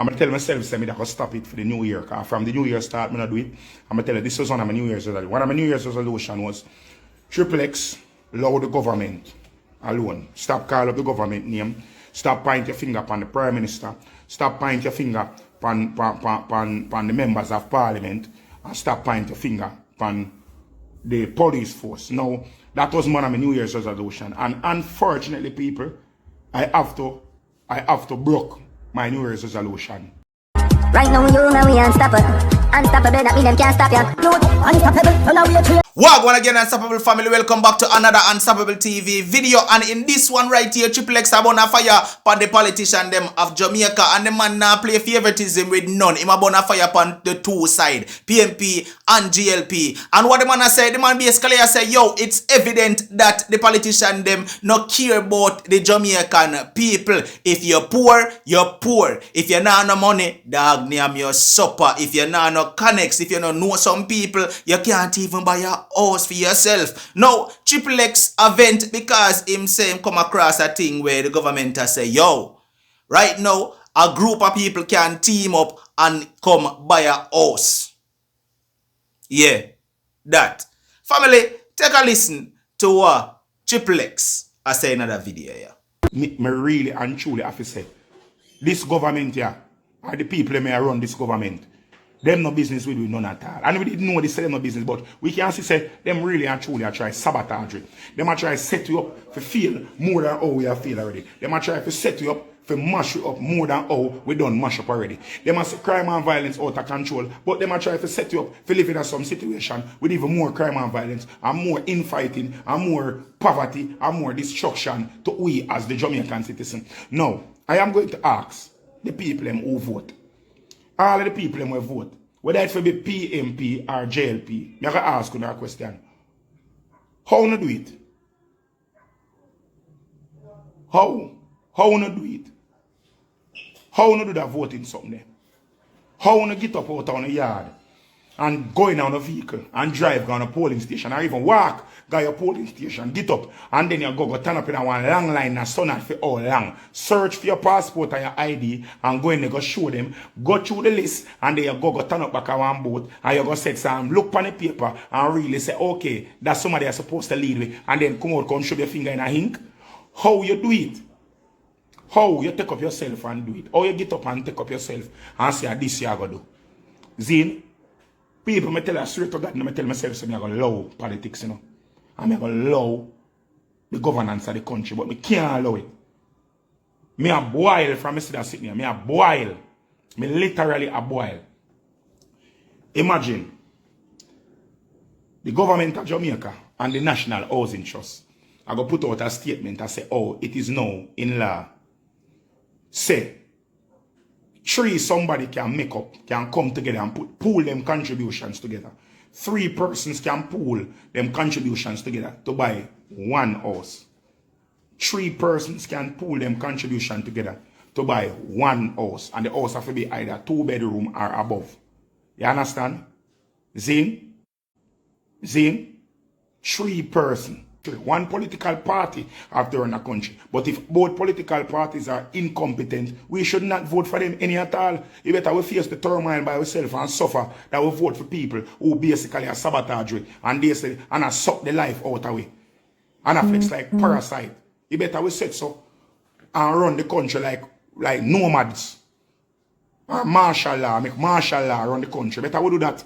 I'm going to tell myself, say, I'm going to stop it for the new year. Because from the new year start, I'm going to do it. I'm going to tell you, this was one of my New Year's resolutions. One of my New Year's resolution was XXX, allow the government alone. Stop calling up the government name. Stop pointing your finger upon the Prime Minister. Stop pointing your finger upon the members of Parliament. And stop pointing your finger upon the police force. Now, that was one of my New Year's resolution. And unfortunately, people, I have to break my New Year's resolution. Right now, you know we unstoppable. Unstoppable, that mean them can't stop you. Unstoppable, so now we are Wagwan again, Unstoppable family. Welcome back to another Unstoppable TV video. And in this one right here, XXX are bona fire upon the politician them of Jamaica. And the man now play favoritism with none. Him a bona fire upon the two side, PMP and GLP. And what the man say, the man basically say, yo, it's evident that the politician them not care about the Jamaican people. If you're poor, you're poor. If you're not no money, dog name your supper. If you're not no connects, if you don't know some people, you can't even buy a house for yourself. Now, XXX event because him say him come across a thing where the government has say, yo, right now, a group of people can team up and come buy a house. Yeah, that. Family, take a listen to what XXX I say in another video here. Me really and truly have to say, this government here, are the people that may run this government. Them no business with none at all. And we didn't know they say them no business, but we can see say them really and truly are try sabotage it. Them are try set you up to feel more than how we have feel already. Them are try to set you up to mash you up more than how we done mash up already. Them are crime and violence out of control, but them are try to set you up to live in some situation with even more crime and violence and more infighting and more poverty and more destruction to we as the Jamaican citizen. Now, I am going to ask the people who vote. All of the people who vote, whether it will be PMP or JLP, I can ask you that question. How you do it? How you do it? How you do that voting something there? How you get up out on the yard and go in on a vehicle and drive down a polling station or even walk go your polling station, get up and then you go turn up in a one long line and stand out for all long. Search for your passport and your ID and go in there go show them, go through the list and then you go turn up back on one boat and you go set some look on the paper and really say, okay, that's somebody you're supposed to lead with, and then come out, come show your finger in a ink. How you do it? How you take up yourself and do it? How you get up and take up yourself and say, this you are going to do? Zine, people me tell you straight to God, I tell myself so I'm going to allow politics, you know. I'm going to allow the governance of the country, but I can't allow it. Me a boil from me sitting here. Me a boil. Me literally a boil. Imagine the government of Jamaica and the National Housing Trust. I go put out a statement and say, oh, it is now in law. Say, somebody can make up, can come together and pool them contributions together. 3 persons can pool them contributions together to buy one house. 3 persons can pool them contribution together to buy one house. And the house have to be either 2 bedroom or above. You understand? Zin? 3 persons. 1 political party have to run a country. But if both political parties are incompetent, we should not vote for them any at all. You better we face the turmoil by ourselves and suffer that we vote for people who basically are sabotage and they say and I suck the life out of it. And I flex like parasite. You better we set so and run the country like nomads. And martial law, make martial law run the country. Better we do that.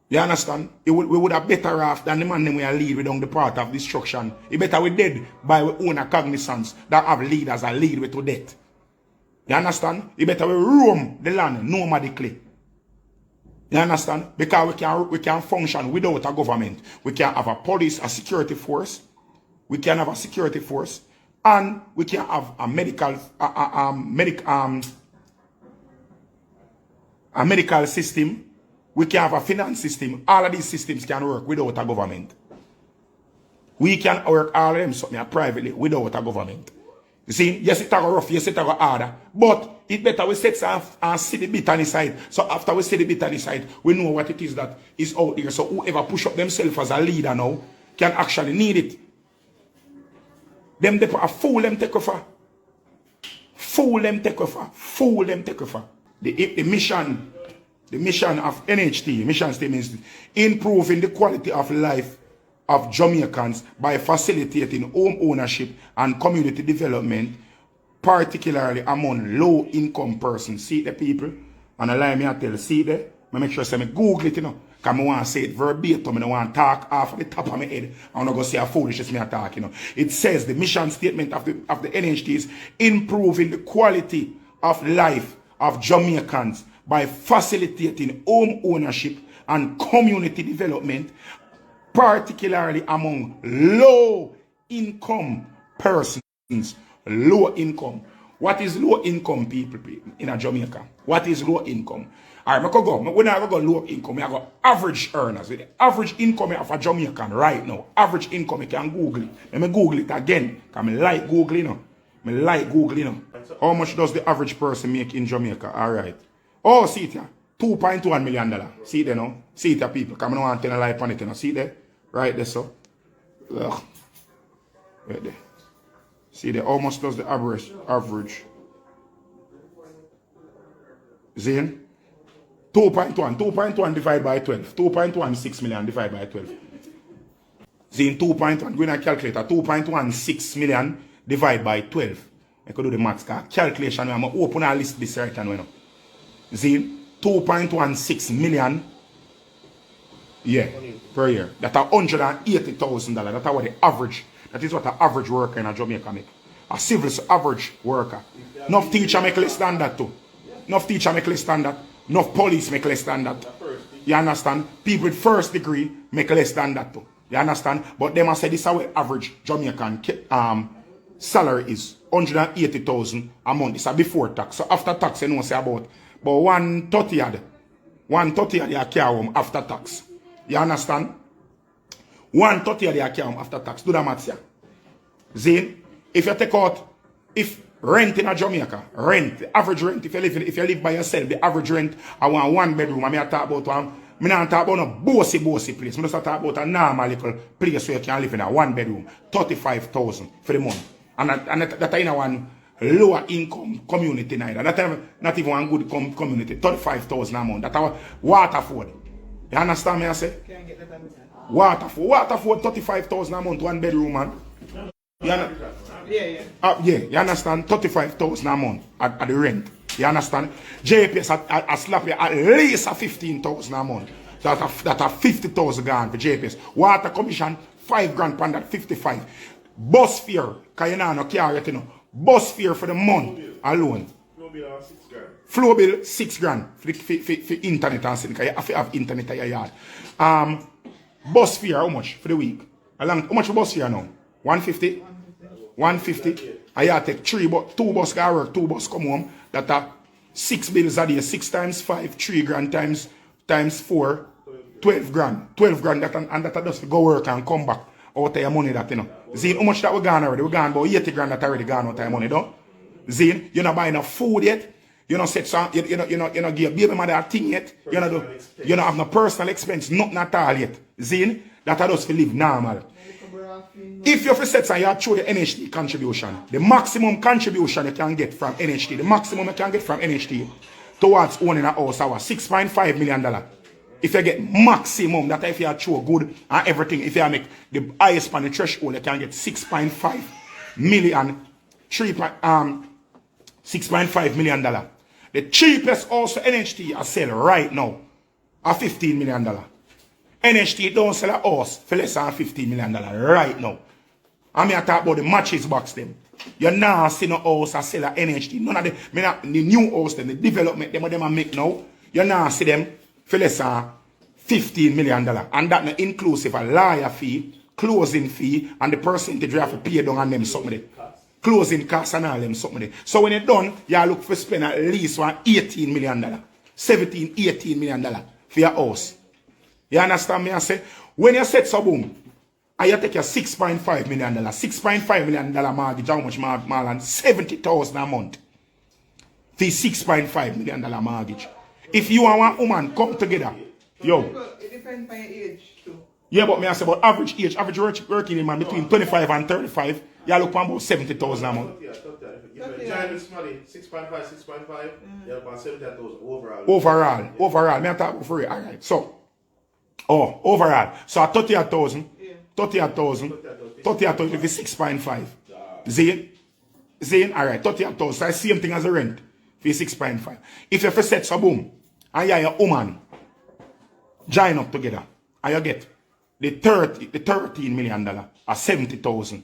You understand? We would have better off than the man them we are lead with on the path of destruction. It better we dead by our own cognizance that have leaders and lead with to death. You understand? It better we roam the land nomadically. You understand? Because we can function without a government. We can have a police, a security force. We can have a security force. And we can have a medical system. We can have a finance system. All of these systems can work without a government. We can work all of them something privately without a government. You see, yes, it's rough, yes, it's harder. But it better we set and see the bit on the side. So after we see the bit on the side, we know what it is that is out there. So whoever push up themselves as a leader now can actually need it. Them a fool them take over. Fool them take over. Fool them take over. The mission of NHT, mission statement is improving the quality of life of Jamaicans by facilitating home ownership and community development, particularly among low-income persons. See the people? And allow me to tell, see there? I make sure I Google it, you know. Because I want to say it verbatim, I don't want to talk off of the top of my head. I want to go say a foolishness me attack, you know. It says the mission statement of the NHT is improving the quality of life of Jamaicans by facilitating home ownership and community development, particularly among low-income persons. Low income. What is low income people in a Jamaica? What is low income? Alright, I go. When I go low income, I go average earners. The average income of a Jamaican right now. Average income, you can Google it. Let me Google it again. Because I like Google, you know. I like Google, you know. How much does the average person make in Jamaica? Alright. Oh, see it here. $2.1 million. See it there now. See it here, people. Because I don't want to tell a lie on it, you know. See it there? Right there, so. Ugh. Right there. See there, how much does the average? Zane? 2.1 divided by 12. 2.16 million divided by 12. Zane, 2.1. Go in a calculator. 2.16 million divided by 12. I could do the maths. Calculation. I'm going to open and list this right now. Zane, 2.16 million. Yeah, per year. That's $180,000. That's what the average. That is what an average worker in a Jamaica make. A civil average worker. Enough teacher make less than that too. Enough teacher make less than that. Enough police make less than that. You understand? People with first degree make less than that too. You understand? But them say this is how average Jamaican salary is. 180,000 a month. This is before tax. So after tax you know say about 130 odd. 130 odd you carry home after tax. You understand? 130 they carry after tax. Do that maths here. Zane, if you take out, if rent in a Jamaica, rent, the average rent, if you live by yourself, the average rent, I want 1 bedroom. I talk about one, I don't talk about a bossy place. I just talk about a normal little place where you can live in a 1 bedroom. 35,000 for the month. And that in a one lower income community neither. That not even one good community. 35,000 a month. That's our Waterford. You understand me I say? Can't get that. Waterford 35,000 a month, 1 bedroom, man. Yeah, you understand? 35,000 a month at the rent. You understand? JPS I slap you at least 15,000 a month. That's a 50,000 gone for JPS. Water commission, 5 grand per that, 55. Bus fare, because you know no car yet, you know. Bus fare for the month alone. Flow bill 6 grand for internet and because you have to have internet at your yard. Bus fare, how much for the week? How much for bus fare now? 150? 150. I take 2 bus go work, 2 bus come home. That are 6 bills a day, 6 times 5, 3 grand times 4, 12 grand. 12 grand and that just go work and come back out of your money that you know. Zine, how much that we gone already? We gone about 80 grand that already gone out of your money, don't? Zine, you're not buying enough food yet. You know, set some, you know, give baby mother a thing yet. You know, have no personal expense, nothing at all yet. Zine, that are just to live normal. If you set some, you have to show the NHT contribution. The maximum contribution you can get from NHT, the maximum you can get from NHT towards owning a house, $6.5 million. If you get maximum, that if you show good and everything, if you make the highest on the threshold, you can get 6.5 million, $6.5 million. The cheapest also NHT I sell right now are $15 million. NHT don't sell a house for less than $15 million right now. I talk about the matches box them. You now see no house I sell a NHT. None of them, the new house them, the development them I make now. You now see them for less than $15 million. And that not inclusive a lawyer fee, closing fee, and the percentage you have to pay down on them something. Closing costs and all them something. So when you're done, you look for spend at least $18 million. $17, $18 million for your house. You understand me? I say, when you set so boom, and you take your $6.5 million, $6.5 million mortgage, how much more than $70,000 a month? For $6.5 million mortgage. If you and one woman come together, yo. It depends on your age too. Yeah, but me I say about average age, average working man between 25 and 35, you look for about $70,000 a month. join this money, 6.5, 6.5, you're about 70,000 overall. Overall. Me talk for you. Alright. So, overall. So 30,000. 30,000 for 6.5. Zane? Alright, 30,000. So the same thing as the rent for 6.5. If you set so boom, and you and your woman join up together, and you get the $13 million or 70,000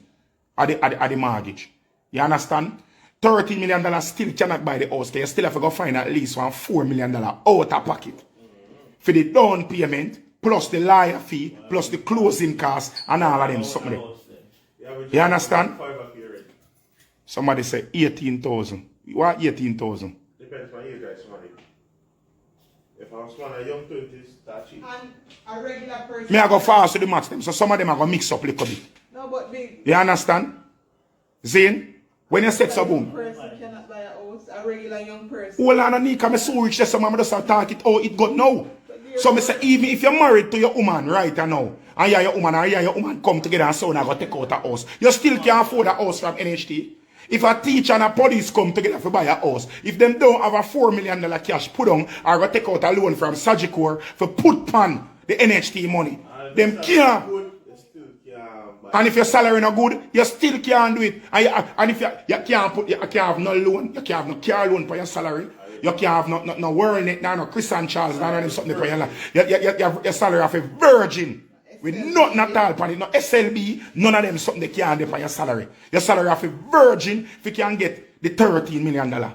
at the mortgage. You understand? $13 million still cannot buy the house. You still have to go find at least $4 million out of pocket. For the down payment, plus the lawyer fee, plus the closing costs, and all of them something there. You understand? Somebody say 18,000. You want 18,000? Depends on you guys, money. If I was one of young 20s, that's cheap. And a regular person. Me I go fast to the match them, so some of them are going to mix up a little bit. No, but big. You understand? Zane, when you set so boom. A person cannot buy a house. A regular young person. Hold on, Anika, I'm so rich that some of them just talk it how it got now. So I say, even if you're married to your woman right now, and you and your woman come together and so now go take out a house, you still can't afford a house from NHT. If a teacher and a police come together to buy a house, if them don't have a $4 million cash put on, or go take out a loan from Sagicor for put on the NHT money, them can't. And if your salary not good, you still can't do it. And if you can't have no loan, you can't have no car loan for your salary. You can't have no World Net, no Chris and Charles, no something for your life. Your salary of a virgin. With nothing at all upon it, no SLB, none of them something they can't do for your salary. Your salary of a virgin if you can get the $13 million. And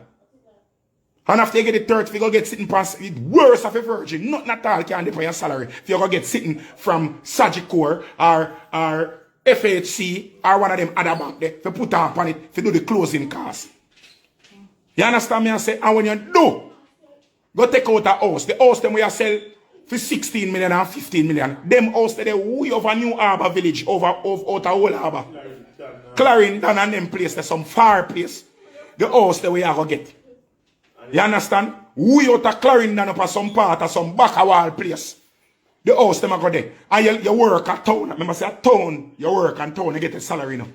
after you get the 30, if you go get sitting past it worse of a virgin, nothing at all can do for your salary. If you go get sitting from Sagicor or FHC or one of them other bank there, if you put on it, if you do the closing costs. You understand me? I say, and when you do, go take out a house. The house them we are sell for 16 million and 15 million. Them house they way over New Harbour village, over out of Old Harbour. Clarendon and them place, there's some far place. The house that we are going to get. You understand? We out of Clarendon up at some part of some back wall place. The house them are go there. And you work at town. Remember say at town, you work at town, you get a salary now.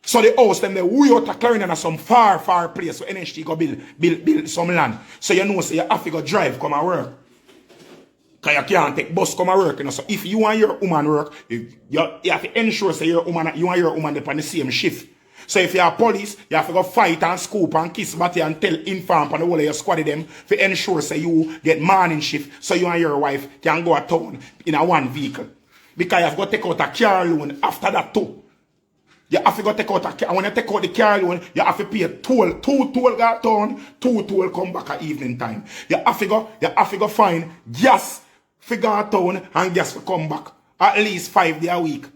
So the house them there, we out of Clarendon at some far place where NHT go build some land. So you know say you have to go drive come and work. Because you can't take bus come and work. You know? So if you and your woman work, you have to ensure say you and your woman they on the same shift. So if you're police, you have to go fight and scoop and kiss Batty and tell inform on the whole of your squad of them to ensure say you get morning shift so you and your wife can go to town in a one vehicle. Because you have to take out a car loan after that too. You have to go take out a car. And when you take out the car loan, you have to pay a toll. 2 toll go town, 2 toll come back at evening time. You have to go find gas figure out town and gas to come back at least 5 days a week.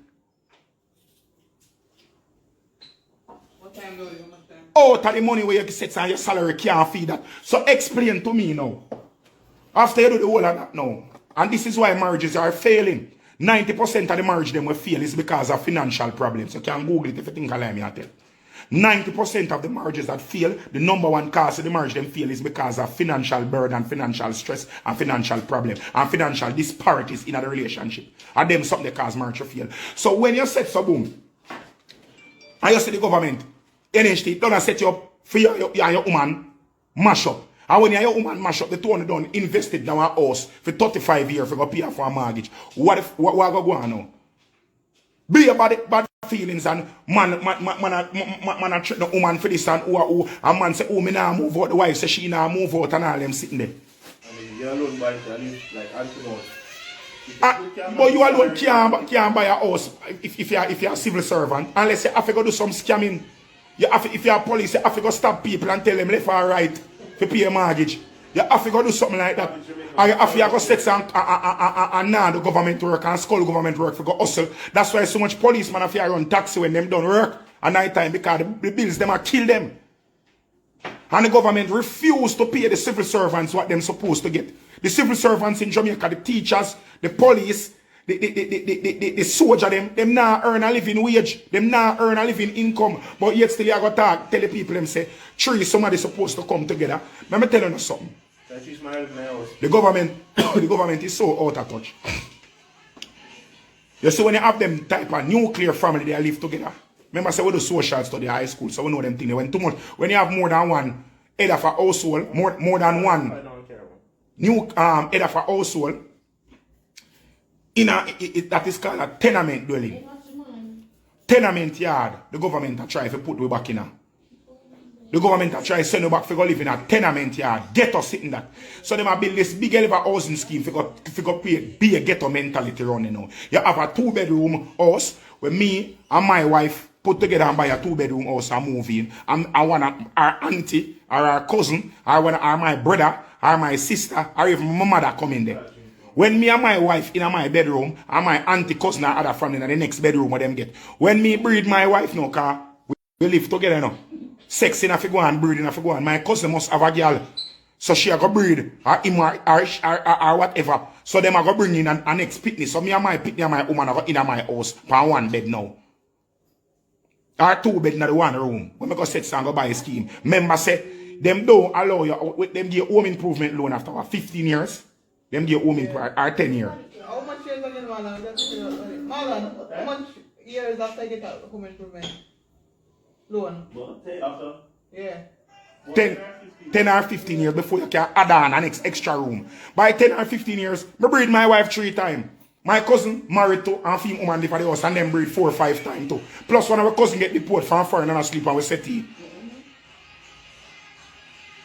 What time do you want time? Out of the money where you set and your salary can't feed that. So explain to me now. After you do the whole of that now. And this is why marriages are failing. 90% of the marriage them will fail is because of financial problems. You can Google it if you think I lie me I tell. 90% of the marriages that fail, the number one cause of the marriage them fail is because of financial burden, financial stress, and financial problem, and financial disparities in a relationship. And them something that cause marriage to fail. So when you set so boom, and you see the government, NHT, don't set you up for your woman mash up. And when your woman mash up, the two done invested in our house for 35 years for go pay for a mortgage. What go on now? Be about bad feelings and man treat the woman for this and and man say, oh, me now move out, the wife say she now move out and all them sitting there. I mean, you're alone by like Anthony. But you alone can't buy a house if you're a civil servant unless you have to go do some scamming. If you're a police, you have to go stop people and tell them left or right to pay a mortgage. You have to go do something like that. And you have to go set and now the government work and school government work for go hustle. That's why so much policemen have to run taxi when them don't work at night time because the bills them are kill them. And the government refuse to pay the civil servants what them supposed to get. The civil servants in Jamaica, the teachers, the police, the soldier, them now earn a living wage. Them now earn a living income. But yet still you got to tell the people them say, somebody supposed to come together. Let me tell you something. The government is so out of touch. You see when you have them type of nuclear family, they live together. Remember, say we do social study high school, so we know them things. When too much, when you have more than one head of a household, more than one I don't care. new head of a household, that is called a tenement dwelling. Tenement yard, the government are trying to put we back in. The government are trying to send you back for go live in a tenement yard, ghetto sitting that. So they might build this big elevator housing scheme for go be a ghetto mentality running now. You have a 2-bedroom house where me and my wife put together and buy a 2-bedroom house and move in. I want our auntie or our cousin or my brother or my sister or even my mother come in there. When me and my wife in my bedroom and my auntie, cousin or other family in the next bedroom where them get. When me breed my wife now, cause we live together now. Sex in a figure and breeding a figure. My cousin must have a girl. So she a go breed or him or whatever. So them a go bring in an next pitney. So me and my pitney and my woman a go in my house for 1 bed now. Or 2 bed in the 1 room. When me go set and go buy a scheme. Member say them don't allow you them give home improvement loan after 15 years. Them give home improvement or 10 years. How much years again, Marlon? Marlon, how much years after you get a home improvement loan? After? Yeah. 10 or 15 years before you can add on an extra room. By 10 or 15 years, I breed my wife 3 times. My cousin married to and female woman live at the house and then breed 4 or 5 times too. Plus one of our cousins get deported from foreign and sleep and we set tea.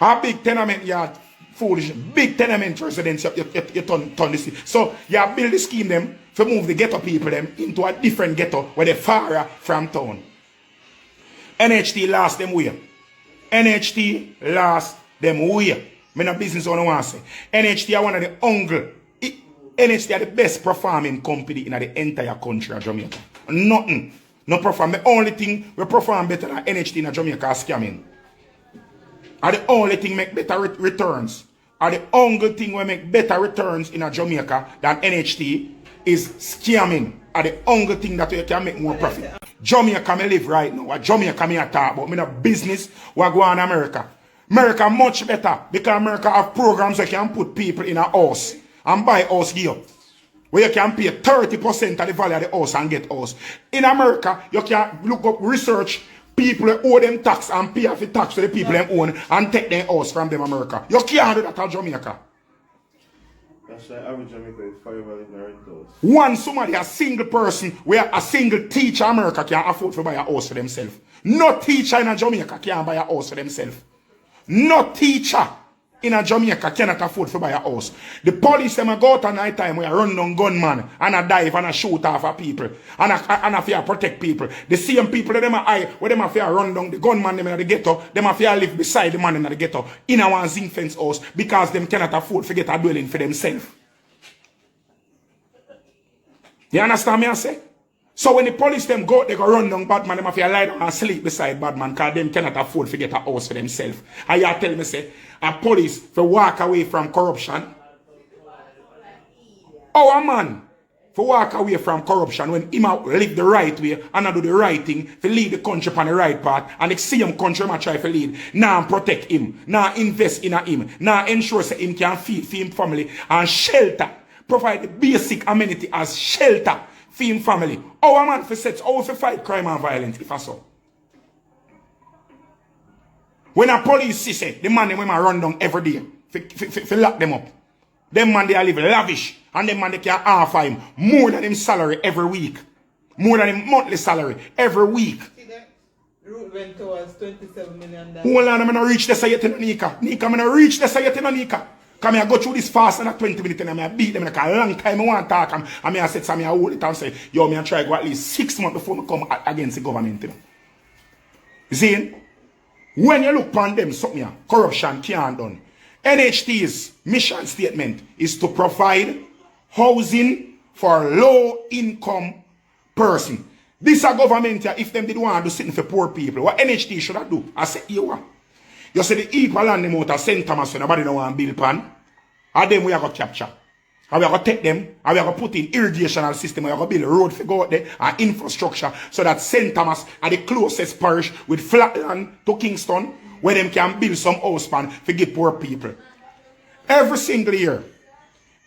A big tenement yard, foolish, big tenement residence you turn this. So you build the scheme them to move the ghetto people them into a different ghetto where they're far from town. NHT lost them way. NHT lost them way. Me no business on want to say. NHT are one of the NHT are the best performing company in the entire country of Jamaica. Nothing. No perform. The only thing we perform better than NHT in Jamaica is scamming. Are the only thing make better returns. Are the only thing we make better returns in Jamaica than NHT is scamming. Are the only thing that we can make more profit. Jamaica me live right now. What Jamaica me a talk about. Me no business what go on in America. America much better because America have programs that can put people in a house and buy house gear. Where you can pay 30% of the value of the house and get house. In America, you can look up research people who owe them tax and pay off the tax to the people them own and take their house from them America. You can't do that in Jamaica. That's like average Jamaica is 5 in the rent house. One somebody, a single person, where a single teacher in America can afford to buy a house for themselves. No teacher in Jamaica can buy a house for themselves. No teacher in Jamaica cannot afford to buy a house. The police them go out at night time where run down gunman and a dive and a shoot off of people and a fear protect people. The same people that them are where them a fear run down the gunman them in the ghetto, them a fear live beside the man in the ghetto in a one zinc fence house because them cannot afford to get a dwelling for themselves. You understand me I say? So when the police them go, they go run down bad man, them have to lie down and sleep beside bad man because them cannot afford to get a house for themselves. And you tell me say, a police for walk away from corruption. Our man for walk away from corruption when him live the right way and do the right thing to lead the country on the right path and the same country man try to lead. Now protect him, now invest in him, now ensure that him can feed him family and shelter. Provide the basic amenity as shelter. Film family. Our man for sets, our for fight crime and violence, if I saw. When a police say, the man them run down every day, for lock them up. Them man they live lavish, and them man they can offer him more than him salary every week. More than him monthly salary every week. See that? Root went towards $27 million. Hold on, I'm not reach this yet in Nika. Nika, I'm not reach this yet in Nika. Come I go through this fast and 20 minutes and I beat them like a long time I want to talk and I said something I hold it and say, yo, me I try to go at least 6 months before I come against the government. You know? See, when you look upon them, something corruption can't done. NHT's mission statement is to provide housing for low income person. This a government, if them did want to do something for poor people, what NHT should I do? I say, you say the equal land them out of St. Thomas when nobody don't want to build pan. And then we are going to capture. And we are going to take them and we are going to put in irrigational system. We are going to build a road for go out there and infrastructure so that St. Thomas are the closest parish with flat land to Kingston where them can build some house pan for give poor people. Every single year,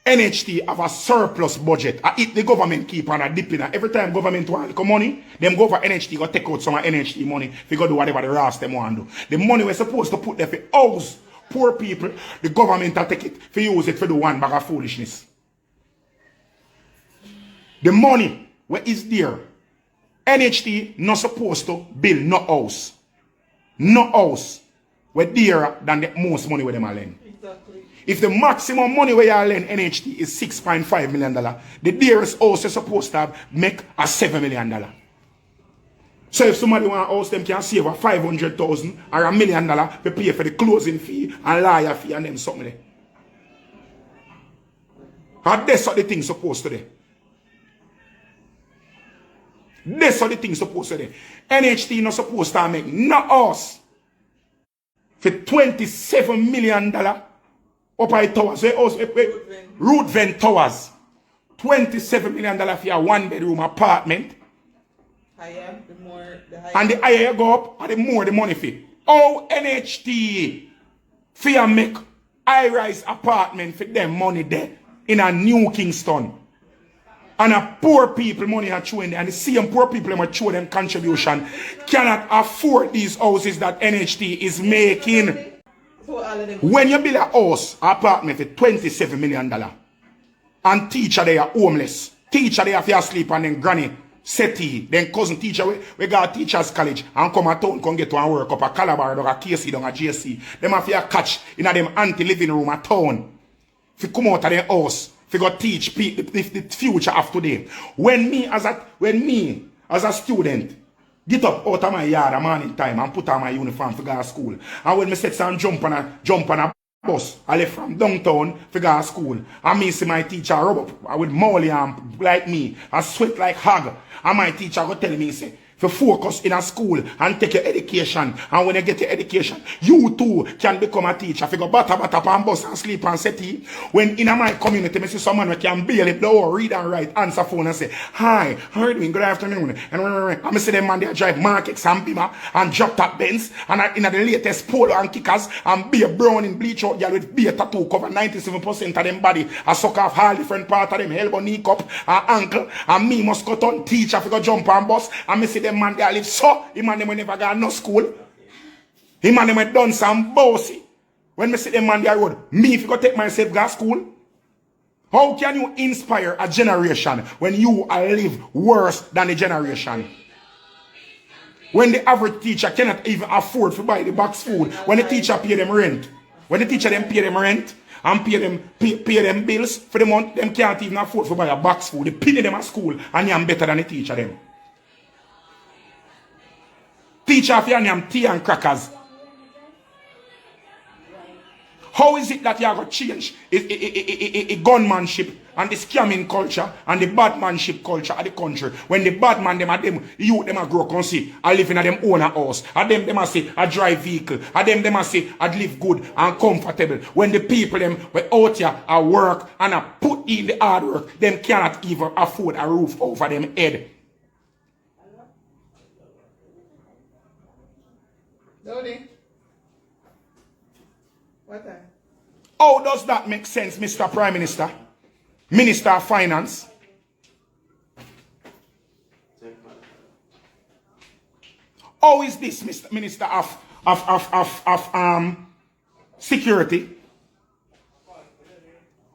NHT have a surplus budget. If the government keep on a dipping, every time government want to money, them go for NHT, go take out some of NHT money, if go do whatever the rest them want to do. The money we're supposed to put there for house, poor people, the government will take it, for use it for the one bag of foolishness. The money where is there, NHT not supposed to build no house. No house where dearer than the most money where them are lend. Exactly. If the maximum money where you lend NHT is $6.5 million, the dearest house is supposed to make a $7 million. So if somebody want a house, them can save a $500,000 or $1 million to pay for the closing fee and lawyer fee and them something there. And that's what the thing's supposed to do. That's what the thing's supposed to do. NHT not supposed to make no house for $27 million up at towers. Root Vent Towers. $27 million for a one-bedroom apartment. Higher, the more, the higher. And the higher you go up, the more the money fee. Oh, NHT for make high-rise apartment for them money there in a New Kingston. And a poor people money are showing there, and the same poor people are showing them contribution cannot afford these houses that NHT is making. So all of them. When you build a house, apartment for $27 million, and teacher they are homeless, teacher they have to sleep and then granny settee, then cousin teacher we got teachers college and come at town, come get to and work up a Calabar or a KC or a JC. Them have to catch in a them anti-living room at town. If you come out of their house, if you go teach the future of today. When me as a student get up out of my yard a morning time and put on my uniform to go to school. And when me set some jump on a bus, I left from downtown to go to school. And me see my teacher rub up with molly and like me, I sweat like hog. And my teacher go tell me, say, to focus in a school and take your education. And when you get your education, you too can become a teacher. If you go bata and bus and sleep and settee. When in my community, I see someone who can barely blow, read and write, answer phone and say, hi, how are you doing? Good afternoon. And I see them man, they drive markets and Beamer and drop top Benz and in the latest polo and kickers and be a brown in bleach out girl with beer tattoo cover 97% of them body. I suck off all different parts of them, elbow, knee cup, and ankle. And me must cut on teacher if you go jump on bus. And me see them man they live so, the man them never got no school. The man them done some bossy. When me see them man they road, me if you go take myself to school, how can you inspire a generation when you live worse than the generation? When the average teacher cannot even afford to buy the box food, when the teacher pay them rent, when the teacher them pay them rent and pay them bills for the month, them can't even afford to buy a box food. They pay them at school and I'm better than the teacher them. Teacher for you tea and crackers. How is it that you are going to change a gunmanship and the scamming culture and the badmanship culture of the country when the bad man them are them youth them are grow can see I live in a them own a house, and them are say I drive vehicle, and them are say I live good and comfortable, when the people them were out here I work and I put in the hard work, them cannot even afford a roof over them head. Dodi. What time? How does that make sense, Mr. Prime Minister? Minister of Finance? How is this, Mr. Minister of Security?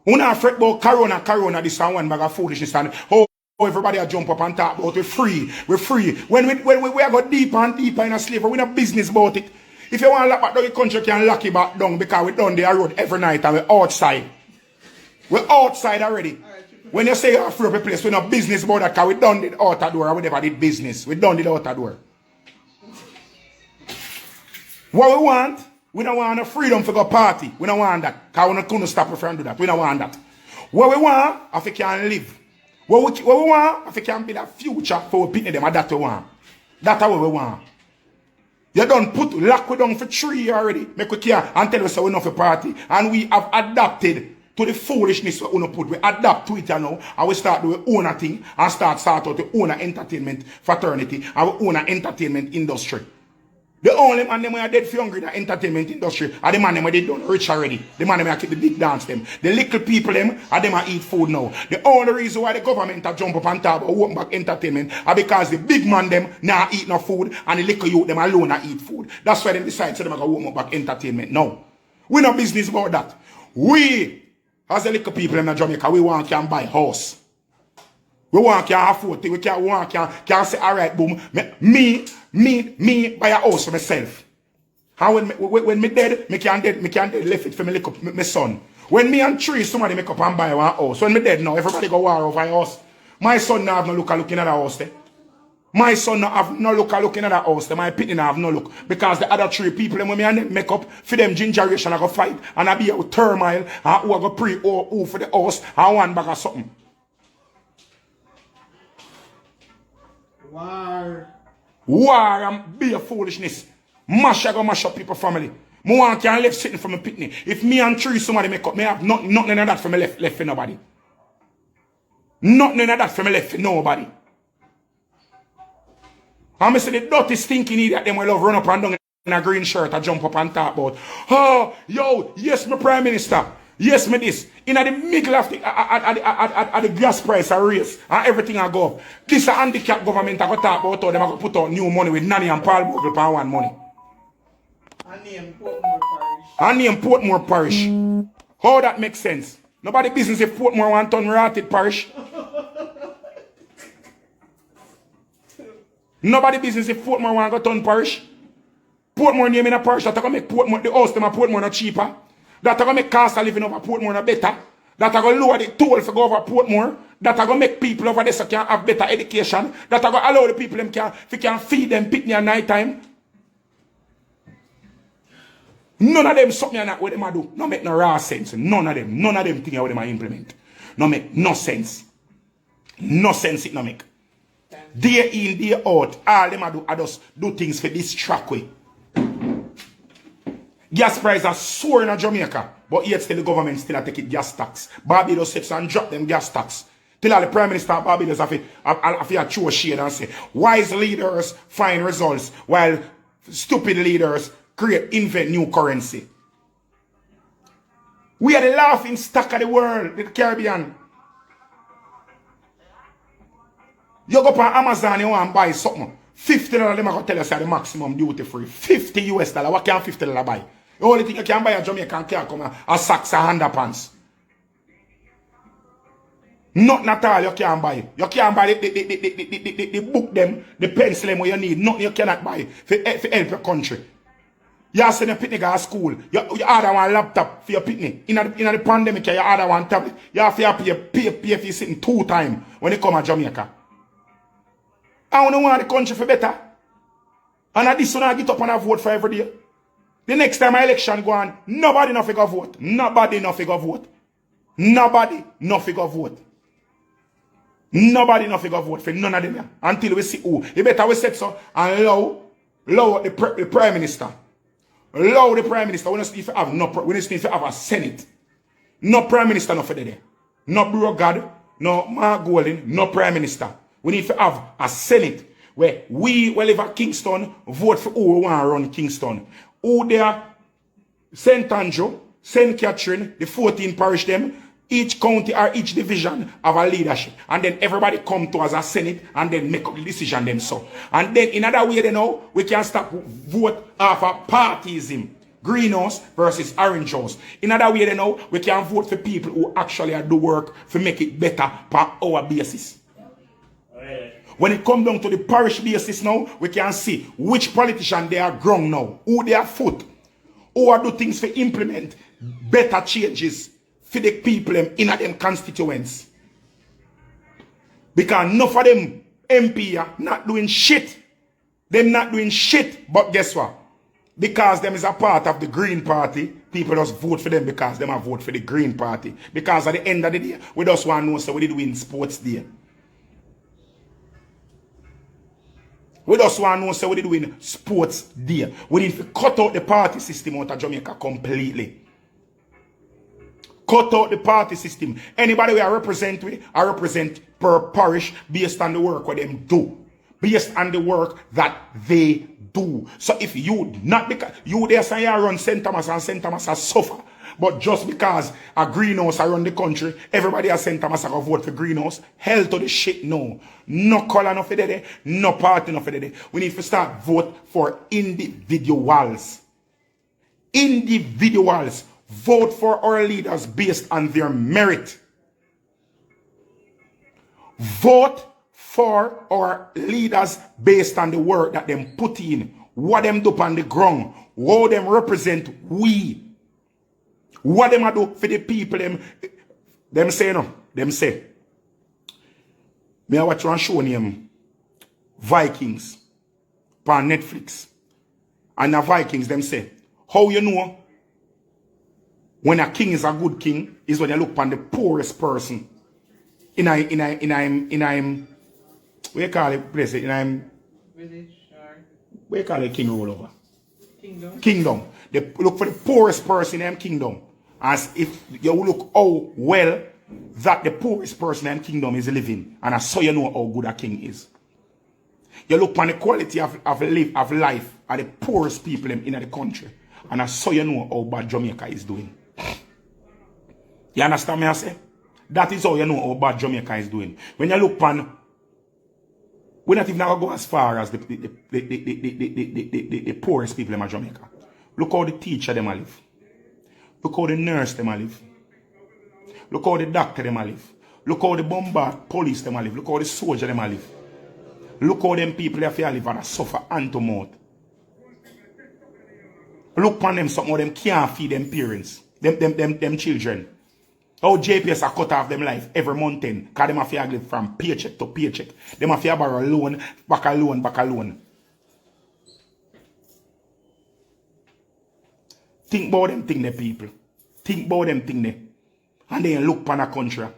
We're not afraid about corona, this and one bag of foolishness. And how everybody a jump up and talk about we're free. When we go deeper and deeper in a slavery, we're not business about it. If you want to lock back down the country, you can lock it back down because we done the road every night and we're outside. We're outside already. When you say you're free of a place, we're not business about that because we done the outer door and we never did business. We done the outer door. What we want, we don't want no freedom for go party. We don't want that. Because we're not going to stop if we do that. We don't want that. What we want, if we can live. What we want, if we can build a future for our people, that's what we want. That's what we want. You don't put lock we down for 3 years already. Make we care and tell us we're not for party. And we have adapted to the foolishness we put. We adapt to it now and we start doing own a thing and start out to own an entertainment fraternity and we own an entertainment industry. The only man them who are dead for hungry in the entertainment industry are the man them where they done rich already. The man them who keep the big dance them. The little people them are them who eat food now. The only reason why the government are jump up and talk about open back entertainment are because the big man them now eat no food and the little youth them alone are eat food. That's why they decide so them go open back entertainment now. We no business about that. We, as the little people in Jamaica, we want can buy house. We want can afford it. We can say, all right, boom, me buy a house for myself. And when me dead, me can left it for my son. When me and three, somebody make up and buy one house. When me dead now, everybody go war over a house. My son now have no look looking at the house there. My son now have no look looking at the house there. My pitney now have no look. Because the other three people, when me and them make up, for them gingeration, I go fight. And I be a turmoil. And who I go pray who for the house. And one bag of something. War and be a foolishness. Mash up people family. Me want can left sitting from a pitney. If me and three somebody make up, me have nothing of that for me left for nobody. Nothing of that for me left for nobody. And I say the dirty stinking idiot them will love run up and down in a green shirt and jump up and talk about, oh, yo, yes, my prime minister. Yes, me this. In the middle of the gas price a raise and everything I go up. This a handicap government I go talk about how them I go put out new money with Nanny and Paul Bogle for one money. And name Portmore Parish. And name Portmore Parish. How that makes sense? Nobody business if Portmore want to turn rotted parish. Nobody business if Portmore want to turn parish. Portmore name in a parish that I go make Portmore the house them a Portmore not cheaper. That are going to make cost of living over Portmore better. That are going to lower the toll for go over Portmore. That are going to make people over there so can have better education. That are going to allow the people them can feed them picnic at night time. None of them something like what them do. No make no raw sense. None of them things what them implement. No make no sense. No sense it no make. Day in, day out, all them do are just do things for this track way. Gas prices are soaring in Jamaica, but yet still the government still take it gas tax. Barbados sits and drop them gas tax. Till all the Prime Minister of Barbados have to throw shade and say, wise leaders find results while stupid leaders invent new currency. We are the laughing stock of the world, the Caribbean. You go up on Amazon, you want to buy something. $50 them are going to tell us the maximum duty free. $50 US. What can $50 buy? The only thing you can buy a Jamaican car come a socks and underpants. Nothing at all you can buy. You can't buy the book them, the pencil them what you need. Nothing you cannot buy for help your country. You send a picnic at school. You order one laptop for your picnic. In the pandemic, you order one tablet. You have to pay for sitting 2 times when you come to Jamaica. I don't want the country for better. And at this one I get up and I vote for every day. The next time my election go on, nobody no figure vote. Nobody no figure vote. Nobody no figure vote. Nobody no figure vote for none of them here. Until we see who. You better we set so and allow the Prime Minister. Allow the Prime Minister. We don't need to have we don't need to have a Senate. No Prime Minister no for there. No Bureau God, no Mark Golding, no Prime Minister. We need to have a Senate where we live at Kingston, vote for who we want to run Kingston. Who there, St. Andrew, St. Catherine, the 14 parish them, each county or each division have a leadership. And then everybody come to as a Senate and then make up the decision them so. And then in other way they know, we can stop vote off of partyism. Greenhouse versus orange house. In other way they know, we can vote for people who actually do work to make it better per our basis. When it comes down to the parish basis now, we can see which politician they are ground now, who they are foot, who are do things to implement better changes for the people in them constituents. Because enough of them MP are not doing shit. Them not doing shit, but guess what? Because them is a part of the Green Party, people just vote for them because them are vote for the Green Party. Because at the end of the day, we just want to know so we did win sports day. We just want to know so we did win sports day. We need to cut out the party system out of Jamaica completely. Cut out the party system. Anybody we are represent with, I represent per parish based on the work what them do. Based on the work that they do. So if you not because you there say you run St. Thomas and St. Thomas has suffer. But just because a greenhouse around the country, everybody has St. Thomas go vote for greenhouse. Hell to the shit no. No color no for there, no party no for there. We need to start vote for individuals. Individuals. Vote for our leaders based on their merit. Vote for our leaders based on the work that them put in. What them do on the ground. How them represent we. What them do for the people, them say no. Them say. Me I watch one show named Vikings on Netflix. And the Vikings, them say, how you know when a king is a good king is when you look upon the poorest person in a what you call it place in a Village or what you call it king rule over? kingdom. Kingdom. They look for the poorest person in them kingdom. As if you look how well that the poorest person in kingdom is living. And that's so you know how good a king is. You look on the quality of life of the poorest people in the country. And that's so you know how bad Jamaica is doing. You understand me I say? That is how you know how bad Jamaica is doing. When you look on, we're not even going to go as far as the poorest people in Jamaica. Look how the teacher them live. Look how the nurse them live. Look how the doctor them live. Look how the bombard police them live. Look how the soldier them live. Look how them people have to live and suffer hand to mouth. Look upon them, some of them can't feed them parents. Them children. How JPS are cut off them life every month because them have to live from paycheck to paycheck. Them have to borrow loan, back a loan, back a loan. Think about them thing there, people. Think about them thing there. And then look upon a country.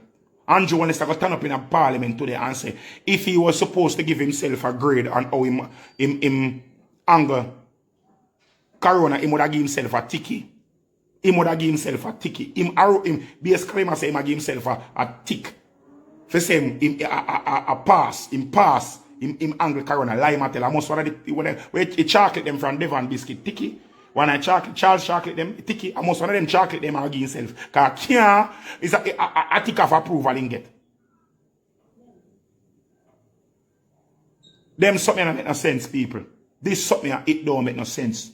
Andrew wants to turn up in a parliament today and say, if he was supposed to give himself a grade on how him angle Corona, he would have given himself a ticky. He would have given himself a ticky. Him basically say he would give himself a tick. For say him a pass. Him pass. Him angle Corona. Lie matter. I must want to when he chocolate them from Devon biscuit ticky. When I chocolate, Charles chocolate them, ticky, I must one of them chocolate them and give himself. Because can't is a tick of approval in get. Them something that make no sense, people. This something it don't make no sense.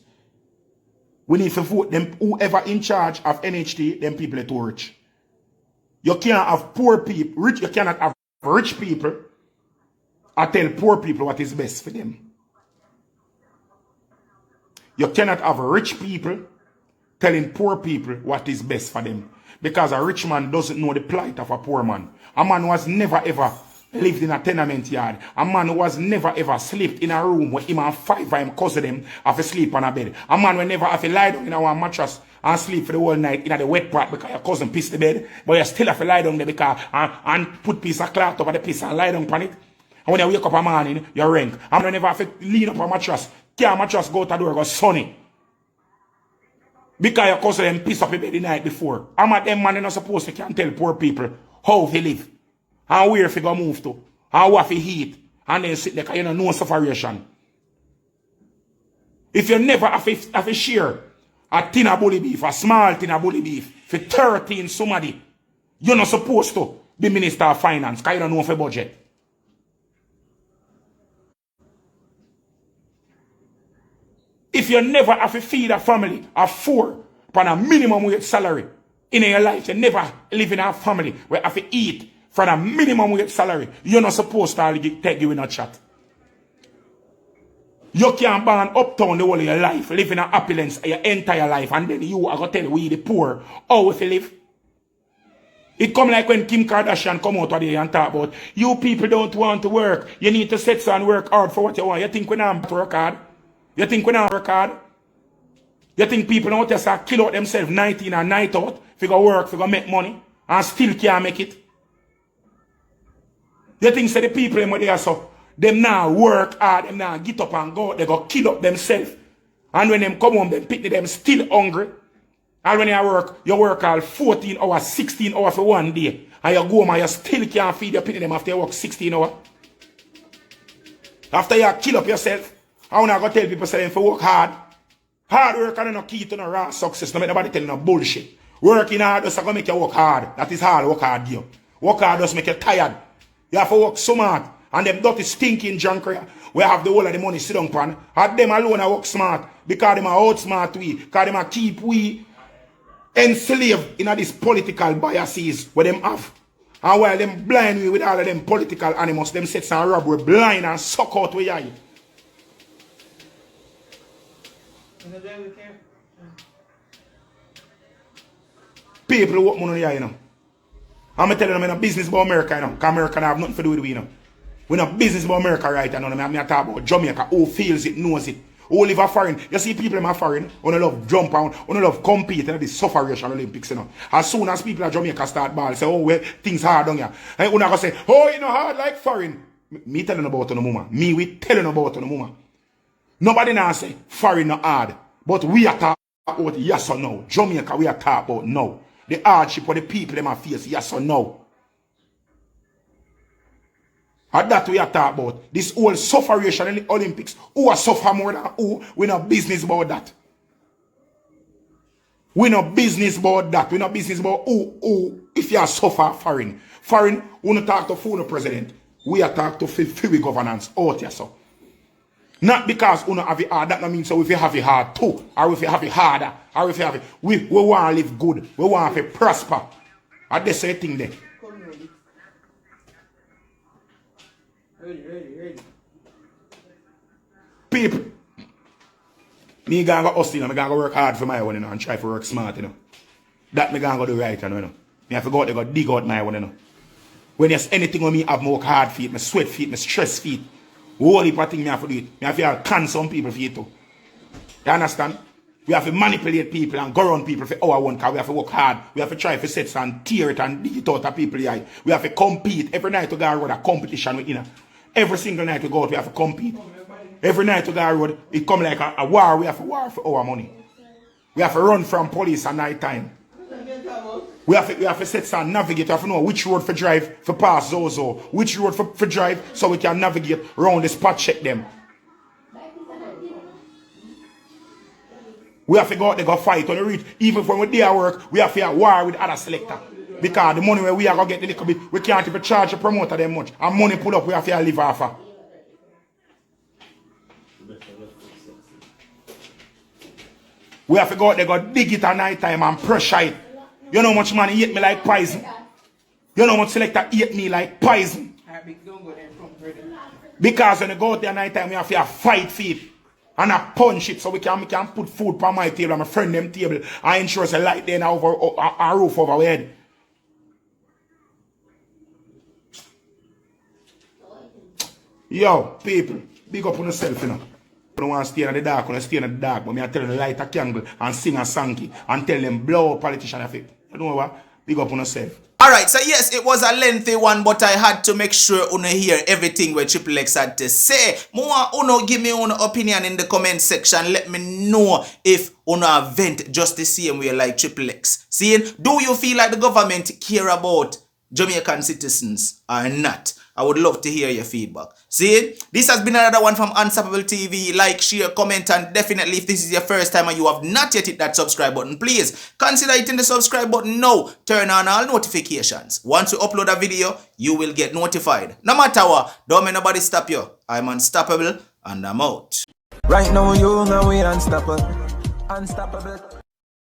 We need to vote them whoever in charge of NHT, them people are too rich. You can't have poor people, you cannot have rich people and tell poor people what is best for them. You cannot have rich people telling poor people what is best for them. Because a rich man doesn't know the plight of a poor man. A man who has never ever lived in a tenement yard. A man who has never ever slept in a room where him and five of him cousin them have to sleep on a bed. A man who never have to lie down in a mattress and sleep for the whole night in the wet part because your cousin pissed the bed. But you still have to lie down there because and put piece of cloth over the piece and lie down on it. And when you wake up in the morning, you rank. A man never have to lean up a mattress. Can't mattress go to the door go sunny. Because your cousin them piss up the bed the night before. I'm at them man they're not supposed to can tell poor people how they live. And where if you go move to. And what they eat. And then sit there because you know no separation. If you never have to share a tin of bully beef, a small tin of bully beef, for 13 somebody, you're not supposed to be Minister of Finance because you don't know for budget. If you never have to feed a family of 4 for a minimum wage salary in your life, you never live in a family where you have to eat for a minimum wage salary, you're not supposed to take you in a chat. You can't born uptown the whole of your life, live in an opulence your entire life, and then you are going to tell we the poor how to live. It come like when Kim Kardashian come out today and talk about, you people don't want to work. You need to sit and work hard for what you want. You think when I'm work hard? You think when I work hard? You think people out there kill out themselves 19 and night out, if you go work, if you go make money, and still can't make it? You think say the people in there so them now work hard, them now get up and go, they go kill up themselves. And when them come home, them pick them still hungry. And when you work all 14 hours, 16 hours for one day, and you go home and you still can't feed your pick them after you work 16 hours. After you kill up yourself, I wanna go tell people say them for work hard. Hard work and no key to no raw success. No make nobody tell you no bullshit. Working hard just gonna make you work hard. That is hard, work hard, yo. Work hard just make you tired. You have to work smart. And them dirty stinking junk we have the whole of the money sit down pan. And them alone I work smart. Because them are outsmart we. Because them are keep we enslaved in these political biases where them have. And while them blind we with all of them political animals, them sets and rob we blind and suck out we eye. People work money here, you know. I'm telling them I'm in a business about America, you know. Because America have nothing to do with we, you know. We're not business about America right now. I'm talking about Jamaica. Who feels it, knows it. Who live a foreign. You see people in a foreign, who love jump out, who love compete in the suffragation Olympics, you know. As soon as people in Jamaica start ball, say, oh, well, things hard on here. And when I go say, oh, you know, hard like foreign. Me telling about no mama. Me we telling about no mama. Nobody now say foreign not hard. But we are talking about yes or no. Jamaica we are talking about no. The hardship of the people in my face, yes or no. And that we are talking about. This whole sufferation in the Olympics. Who are suffer more than who? We not business about that. We not business about that. We not business about who if you are suffer foreign. Foreign, we not talk to full president. We are talk to free governance out here so. Not because we not have it hard. That not mean so if you have it hard too. Or if you have it harder. Or if you have it. We want to live good. We want to prosper. And that's the thing there. Ready. People, me gonna go hustle, you know, me gonna go work hard for my one, you know, and try to work smart, you know. That me gonna go do right, you know. Me have to go out there, go dig out my one, you know. When there's anything on me, I have more hard feet, my sweat feet, my stress feet. Whole heap of things me have to do it. Me have to can some people for it too. You understand? We have to manipulate people and go around people for our one car. We have to work hard. We have to try to set and tear it and dig it out of people. Yeah. We have to compete. Every night we go out with a competition with, you know. Every single night we go out, we have to compete. Every night we go out, it come like a war. We have to war for our money. We have to run from police at night time. We have to set and navigate. We have to know which road for drive for pass Zozo. Which road for drive so we can navigate around the spot check them. We have to go out there, go fight on the reach. Even when we're there work, we have to war with other selector. Because the money where we are going to get a little bit, we can't even charge a promoter them much. And money pull up, we have to live off of. We have to go out there, go dig it at night time and pressure it. You know how much money eat me like poison? You know how much selector eat me like poison? Because when you go out there at night time, we have to fight for it. And I punch it so we can put food on my table and my friend them table. I ensure it's a light there over a roof over our head. Yo, people, big up on yourself, you know. You don't want to stay in the dark, you want to stay in the dark, but me I tell them light a candle and sing a song and tell them blow up politician effect. You know what? Big up on yourself. Alright, so yes, it was a lengthy one, but I had to make sure Uno hear everything what Triple X had to say. More Uno give me Uno opinion in the comment section. Let me know if Uno vent just the same way like Triple X. Seeing, do you feel like the government care about Jamaican citizens or not? I would love to hear your feedback. See, this has been another one from Unstoppable TV. Like, share, comment, and definitely if this is your first time and you have not yet hit that subscribe button, please consider hitting the subscribe button now. Turn on all notifications. Once you upload a video, you will get notified. No matter what, don't make nobody stop you. I'm unstoppable and I'm out. Right now you know we unstoppable. Unstoppable.